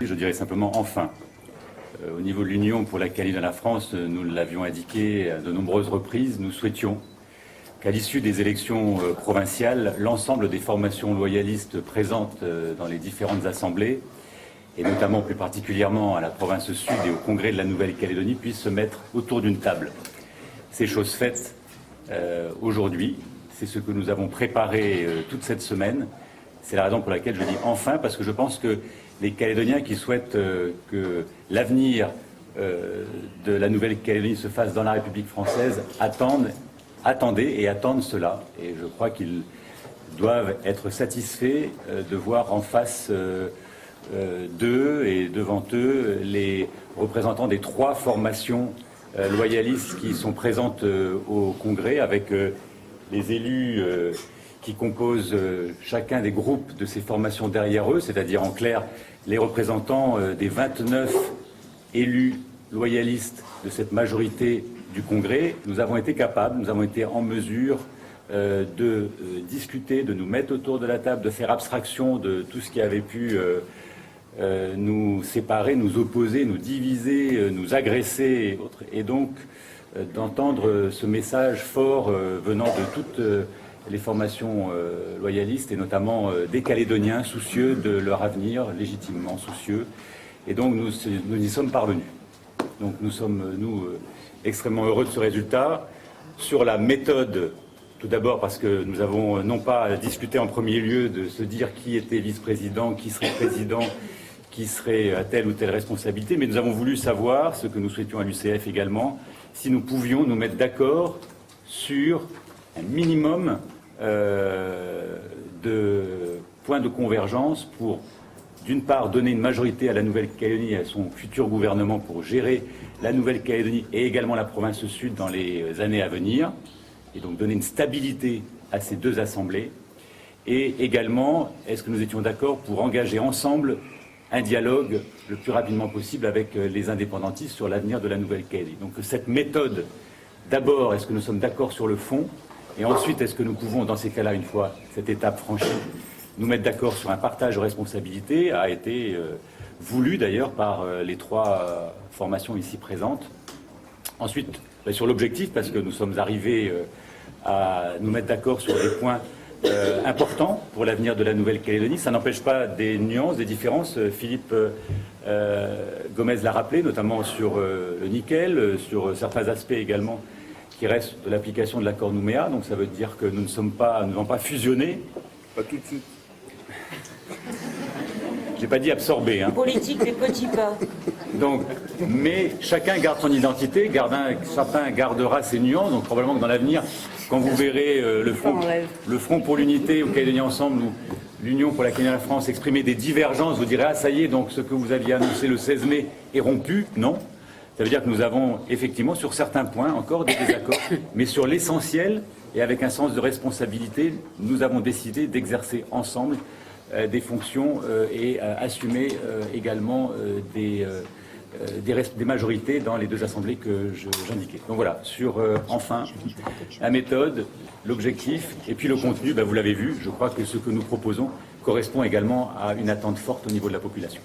Je dirais simplement enfin. Au niveau de l'Union pour la qualité de la France, nous l'avions indiqué à de nombreuses reprises, nous souhaitions qu'à l'issue des élections provinciales, l'ensemble des formations loyalistes présentes dans les différentes assemblées, et notamment plus particulièrement à la province sud et au congrès de la Nouvelle-Calédonie, puissent se mettre autour d'une table. C'est chose faite aujourd'hui, c'est ce que nous avons préparé toute cette semaine. C'est la raison pour laquelle je dis enfin, parce que je pense que les Calédoniens qui souhaitent que l'avenir de la Nouvelle-Calédonie se fasse dans la République française attendent cela. Et je crois qu'ils doivent être satisfaits de voir en face d'eux et devant eux les représentants des 3 formations loyalistes qui sont présentes au Congrès, avec les élus qui composent chacun des groupes de ces formations derrière eux, c'est-à-dire en clair les représentants des 29 élus loyalistes de cette majorité du Congrès. Nous avons été capables, nous avons été en mesure de discuter, de nous mettre autour de la table, de faire abstraction de tout ce qui avait pu nous séparer, nous opposer, nous diviser, nous agresser et autres, et donc d'entendre ce message fort venant de toutes les formations loyalistes et notamment des Calédoniens soucieux de leur avenir, légitimement soucieux. Et donc nous y sommes parvenus. Donc nous sommes, extrêmement heureux de ce résultat. Sur la méthode, tout d'abord parce que nous avons non pas discuté en premier lieu de se dire qui était vice-président, qui serait président, qui serait à telle ou telle responsabilité, mais nous avons voulu savoir, ce que nous souhaitions à l'UCF également, si nous pouvions nous mettre d'accord sur un minimum de points de convergence pour, d'une part, donner une majorité à la Nouvelle-Calédonie et à son futur gouvernement pour gérer la Nouvelle-Calédonie et également la province sud dans les années à venir, et donc donner une stabilité à ces 2 assemblées. Et également, est-ce que nous étions d'accord pour engager ensemble un dialogue le plus rapidement possible avec les indépendantistes sur l'avenir de la Nouvelle-Calédonie. Donc cette méthode, d'abord, est-ce que nous sommes d'accord sur le fond? Et ensuite, est-ce que nous pouvons, dans ces cas-là, une fois cette étape franchie, nous mettre d'accord sur un partage de responsabilités, a été voulu d'ailleurs par les 3 formations ici présentes. Ensuite, sur l'objectif, parce que nous sommes arrivés à nous mettre d'accord sur des points importants pour l'avenir de la Nouvelle-Calédonie. Ça n'empêche pas des nuances, des différences. Philippe Gomez l'a rappelé, notamment sur le nickel, sur certains aspects également qui restent de l'application de l'accord Nouméa. Donc ça veut dire que nous n'avons pas fusionné. Pas tout de suite. J'ai pas dit absorber. Politique des petits pas. Donc, mais chacun garde son identité, chacun gardera ses nuances. Donc probablement que dans l'avenir, quand vous verrez le Front pour l'unité ou Calédonie Ensemble ou l'Union pour la Calédonie de la France exprimer des divergences, vous direz « Ah, ça y est, donc ce que vous aviez annoncé le 16 mai est rompu ». Non. Ça veut dire que nous avons effectivement sur certains points encore des désaccords, mais sur l'essentiel et avec un sens de responsabilité, nous avons décidé d'exercer ensemble des fonctions et assumer également des majorités dans les 2 assemblées que j'indiquais. Donc voilà, sur enfin la méthode, l'objectif et puis le contenu, vous l'avez vu, je crois que ce que nous proposons correspond également à une attente forte au niveau de la population.